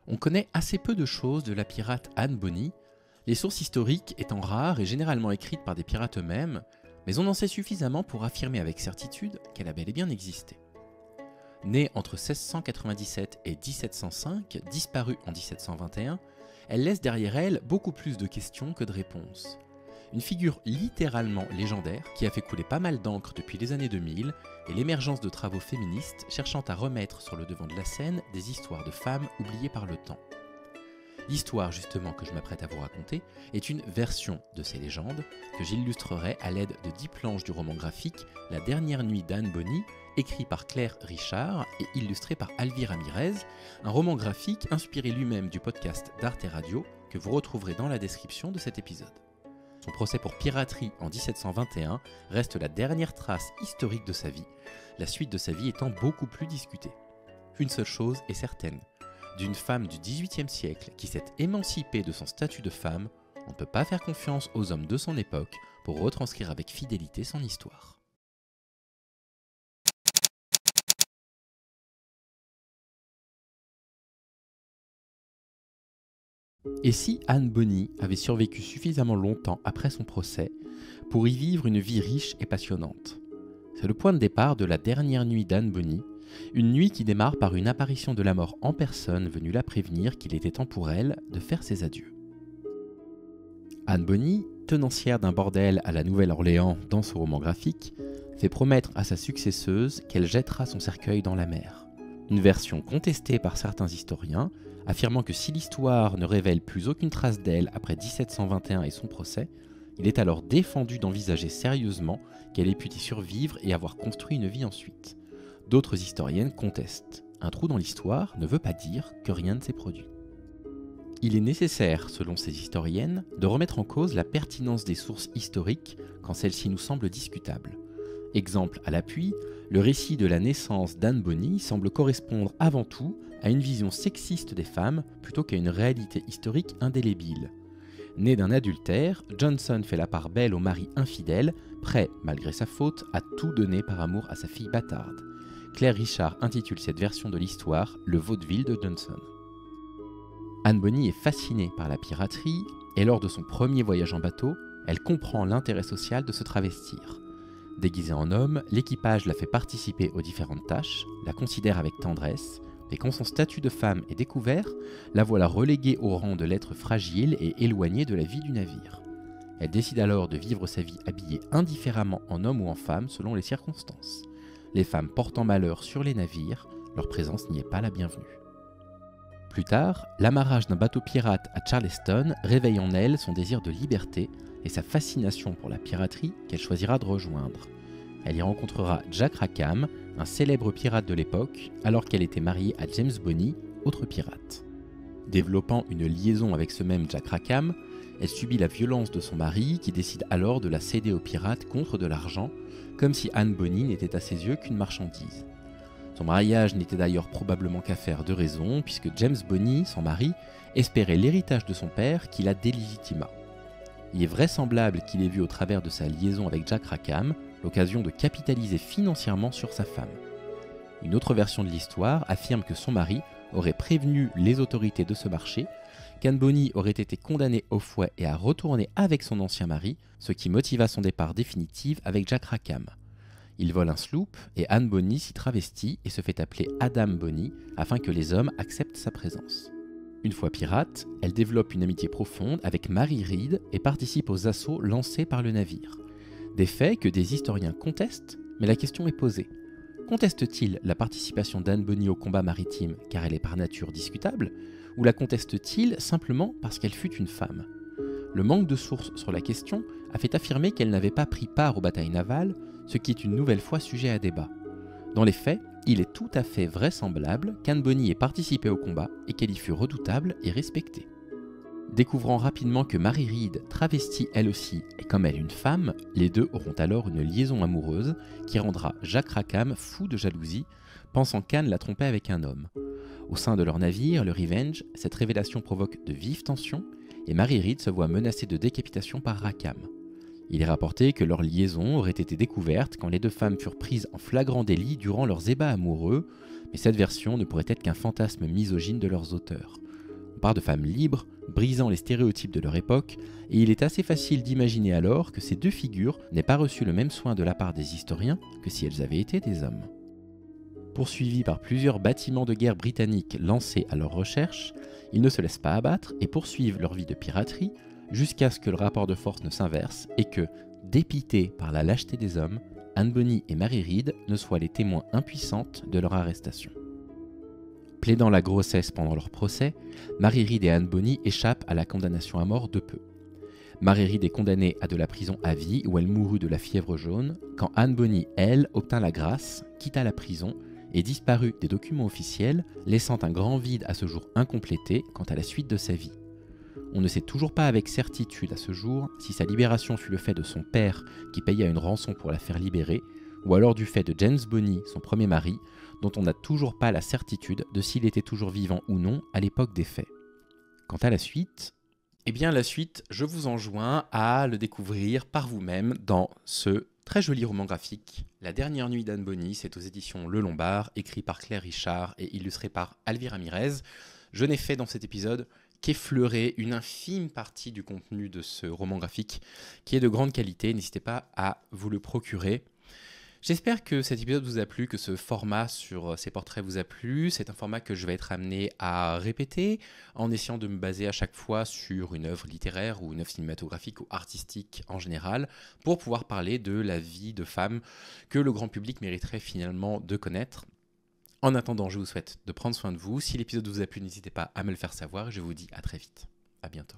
On connaît assez peu de choses de la pirate Anne Bonny, les sources historiques étant rares et généralement écrites par des pirates eux-mêmes, mais on en sait suffisamment pour affirmer avec certitude qu'elle a bel et bien existé. Née entre 1697 et 1705, disparue en 1721, elle laisse derrière elle beaucoup plus de questions que de réponses. Une figure littéralement légendaire qui a fait couler pas mal d'encre depuis les années 2000 et l'émergence de travaux féministes cherchant à remettre sur le devant de la scène des histoires de femmes oubliées par le temps. L'histoire justement que je m'apprête à vous raconter est une version de ces légendes que j'illustrerai à l'aide de 10 planches du roman graphique La dernière nuit d'Anne Bonny, écrit par Claire Richard et illustré par Alvi Ramirez, un roman graphique inspiré lui-même du podcast d'Arte Radio que vous retrouverez dans la description de cet épisode. Son procès pour piraterie en 1721 reste la dernière trace historique de sa vie, la suite de sa vie étant beaucoup plus discutée. Une seule chose est certaine, d'une femme du XVIIIe siècle qui s'est émancipée de son statut de femme, on ne peut pas faire confiance aux hommes de son époque pour retranscrire avec fidélité son histoire. Et si Anne Bonny avait survécu suffisamment longtemps après son procès pour y vivre une vie riche et passionnante? C'est le point de départ de la dernière nuit d'Anne Bonny, une nuit qui démarre par une apparition de la mort en personne venue la prévenir qu'il était temps pour elle de faire ses adieux. Anne Bonny, tenancière d'un bordel à la Nouvelle-Orléans dans ce roman graphique, fait promettre à sa successeuse qu'elle jettera son cercueil dans la mer. Une version contestée par certains historiens, affirmant que si l'histoire ne révèle plus aucune trace d'elle après 1721 et son procès, il est alors défendu d'envisager sérieusement qu'elle ait pu y survivre et avoir construit une vie ensuite. D'autres historiennes contestent. Un trou dans l'histoire ne veut pas dire que rien ne s'est produit. Il est nécessaire, selon ces historiennes, de remettre en cause la pertinence des sources historiques quand celles-ci nous semblent discutables. Exemple à l'appui, le récit de la naissance d'Anne Bonny semble correspondre avant tout à une vision sexiste des femmes plutôt qu'à une réalité historique indélébile. Né d'un adultère, Johnson fait la part belle au mari infidèle, prêt, malgré sa faute, à tout donner par amour à sa fille bâtarde. Claire Richard intitule cette version de l'histoire « Le vaudeville de Johnson ». Anne Bonny est fascinée par la piraterie et lors de son premier voyage en bateau, elle comprend l'intérêt social de se travestir. Déguisée en homme, l'équipage la fait participer aux différentes tâches, la considère avec tendresse, mais quand son statut de femme est découvert, la voilà reléguée au rang de l'être fragile et éloignée de la vie du navire. Elle décide alors de vivre sa vie habillée indifféremment en homme ou en femme selon les circonstances. Les femmes portant malheur sur les navires, leur présence n'y est pas la bienvenue. Plus tard, l'amarrage d'un bateau pirate à Charleston réveille en elle son désir de liberté et sa fascination pour la piraterie qu'elle choisira de rejoindre. Elle y rencontrera Jack Rackham, un célèbre pirate de l'époque, alors qu'elle était mariée à James Bonny, autre pirate. Développant une liaison avec ce même Jack Rackham, elle subit la violence de son mari qui décide alors de la céder aux pirates contre de l'argent, comme si Anne Bonny n'était à ses yeux qu'une marchandise. Son mariage n'était d'ailleurs probablement qu'affaire de raison, puisque James Bonny, son mari, espérait l'héritage de son père qui la délégitima. Il est vraisemblable qu'il ait vu au travers de sa liaison avec Jack Rackham l'occasion de capitaliser financièrement sur sa femme. Une autre version de l'histoire affirme que son mari aurait prévenu les autorités de ce marché, qu'Anne Bonny aurait été condamnée au fouet et à retourner avec son ancien mari, ce qui motiva son départ définitif avec Jack Rackham. Il vole un sloop et Anne Bonny s'y travestit et se fait appeler Adam Bonny afin que les hommes acceptent sa présence. Une fois pirate, elle développe une amitié profonde avec Mary Read et participe aux assauts lancés par le navire. Des faits que des historiens contestent, mais la question est posée. Conteste-t-il la participation d'Anne Bonny au combat maritime car elle est par nature discutable, ou la conteste-t-il simplement parce qu'elle fut une femme? Le manque de sources sur la question a fait affirmer qu'elle n'avait pas pris part aux batailles navales, ce qui est une nouvelle fois sujet à débat. Dans les faits, il est tout à fait vraisemblable qu'Anne Bonny ait participé au combat et qu'elle y fut redoutable et respectée. Découvrant rapidement que Mary Read travestit elle aussi et comme elle une femme, les deux auront alors une liaison amoureuse qui rendra Jack Rackham fou de jalousie, pensant qu'Anne la trompait avec un homme. Au sein de leur navire, le Revenge, cette révélation provoque de vives tensions et Mary Read se voit menacée de décapitation par Rackham. Il est rapporté que leur liaison aurait été découverte quand les deux femmes furent prises en flagrant délit durant leurs ébats amoureux, mais cette version ne pourrait être qu'un fantasme misogyne de leurs auteurs. On parle de femmes libres, brisant les stéréotypes de leur époque, et il est assez facile d'imaginer alors que ces deux figures n'aient pas reçu le même soin de la part des historiens que si elles avaient été des hommes. Poursuivis par plusieurs bâtiments de guerre britanniques lancés à leur recherche, ils ne se laissent pas abattre et poursuivent leur vie de piraterie jusqu'à ce que le rapport de force ne s'inverse et que, dépitées par la lâcheté des hommes, Anne Bonny et Mary Read ne soient les témoins impuissantes de leur arrestation. Plaidant la grossesse pendant leur procès, Mary Read et Anne Bonny échappent à la condamnation à mort de peu. Mary Read est condamnée à de la prison à vie où elle mourut de la fièvre jaune, quand Anne Bonny, elle, obtint la grâce, quitta la prison et disparut des documents officiels, laissant un grand vide à ce jour incomplété quant à la suite de sa vie. On ne sait toujours pas avec certitude à ce jour si sa libération fut le fait de son père qui paya une rançon pour la faire libérer, ou alors du fait de James Bonny, son premier mari, dont on n'a toujours pas la certitude de s'il était toujours vivant ou non à l'époque des faits. Quant à la suite, je vous enjoins à le découvrir par vous-même dans ce très joli roman graphique, La dernière nuit d'Anne Bonny, c'est aux éditions Le Lombard, écrit par Claire Richard et illustré par Elvira Mirez. Je n'ai fait dans cet épisode qu'effleurer une infime partie du contenu de ce roman graphique qui est de grande qualité. N'hésitez pas à vous le procurer. J'espère que cet épisode vous a plu, que ce format sur ces portraits vous a plu. C'est un format que je vais être amené à répéter en essayant de me baser à chaque fois sur une œuvre littéraire ou une œuvre cinématographique ou artistique en général pour pouvoir parler de la vie de femmes que le grand public mériterait finalement de connaître. En attendant, je vous souhaite de prendre soin de vous. Si l'épisode vous a plu, n'hésitez pas à me le faire savoir. Je vous dis à très vite. À bientôt.